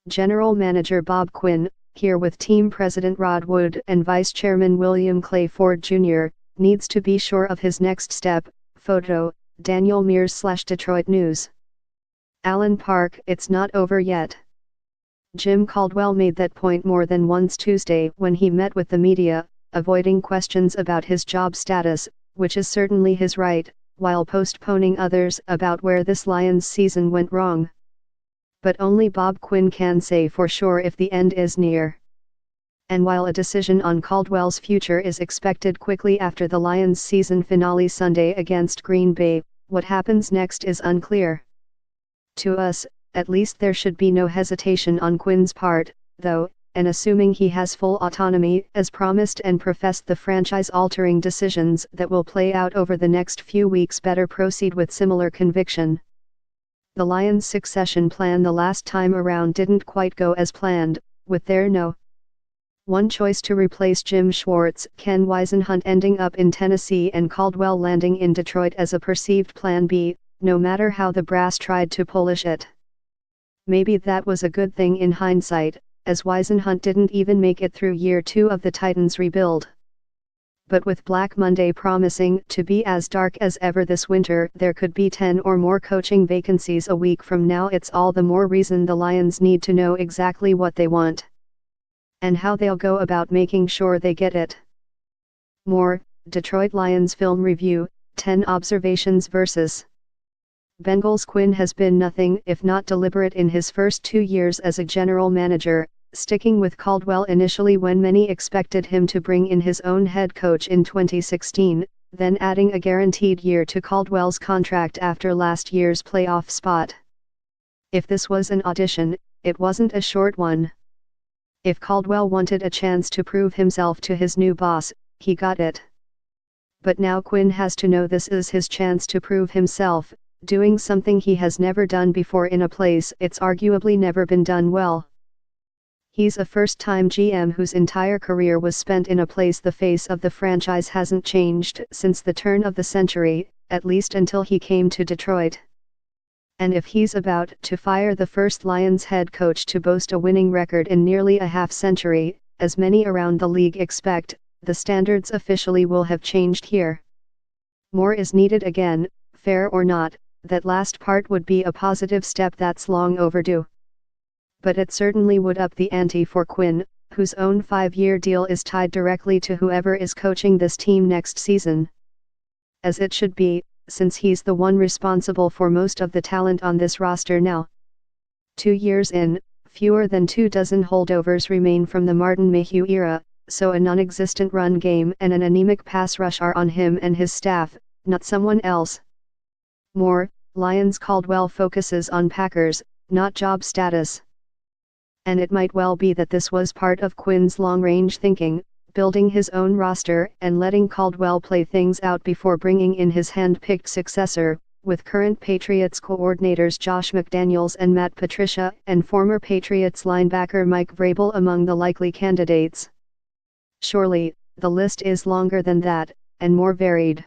General Manager Bob Quinn, here with Team President Rod Wood and Vice Chairman William Clay Ford Jr., needs to be sure of his next step. Photo, Daniel Mears/Detroit News. Allen Park. It's not over yet. Jim Caldwell made that point more than once Tuesday when he met with the media, avoiding questions about his job status, which is certainly his right, while postponing others about where this Lions season went wrong. But only Bob Quinn can say for sure if the end is near. And while a decision on Caldwell's future is expected quickly after the Lions season finale Sunday against Green Bay, what happens next is unclear. To us, at least, there should be no hesitation on Quinn's part, though, and assuming he has full autonomy as promised and professed the franchise-altering decisions that will play out over the next few weeks better proceed with similar conviction. The Lions' succession plan the last time around didn't quite go as planned, with their No. 1 choice to replace Jim Schwartz, Ken Whisenhunt ending up in Tennessee and Caldwell landing in Detroit as a perceived plan B, no matter how the brass tried to polish it. Maybe that was a good thing in hindsight, as Whisenhunt didn't even make it through year 2 of the Titans' rebuild. But with Black Monday promising to be as dark as ever this winter, there could be 10 or more coaching vacancies a week from now. It's all the more reason the Lions need to know exactly what they want, and how they'll go about making sure they get it. More, Detroit Lions Film Review, 10 Observations vs. Bengals. Quinn has been nothing if not deliberate in his first 2 years as a general manager, sticking with Caldwell initially when many expected him to bring in his own head coach in 2016, then adding a guaranteed year to Caldwell's contract after last year's playoff spot. If this was an audition, it wasn't a short one. If Caldwell wanted a chance to prove himself to his new boss, he got it. But now Quinn has to know this is his chance to prove himself, doing something he has never done before in a place it's arguably never been done well. He's a first-time GM whose entire career was spent in a place the face of the franchise hasn't changed since the turn of the century, at least until he came to Detroit. And if he's about to fire the first Lions head coach to boast a winning record in nearly a half-century, as many around the league expect, the standards officially will have changed here. More is needed again, fair or not. That last part would be a positive step that's long overdue. But it certainly would up the ante for Quinn, whose own 5-year deal is tied directly to whoever is coaching this team next season. As it should be, since he's the one responsible for most of the talent on this roster now. 2 years in, fewer than 2 dozen holdovers remain from the Martin Mayhew era, so a non-existent run game and an anemic pass rush are on him and his staff, not someone else. More, Lions Caldwell focuses on Packers, not job status. And it might well be that this was part of Quinn's long-range thinking, building his own roster and letting Caldwell play things out before bringing in his hand-picked successor, with current Patriots coordinators Josh McDaniels and Matt Patricia and former Patriots linebacker Mike Vrabel among the likely candidates. Surely, the list is longer than that, and more varied.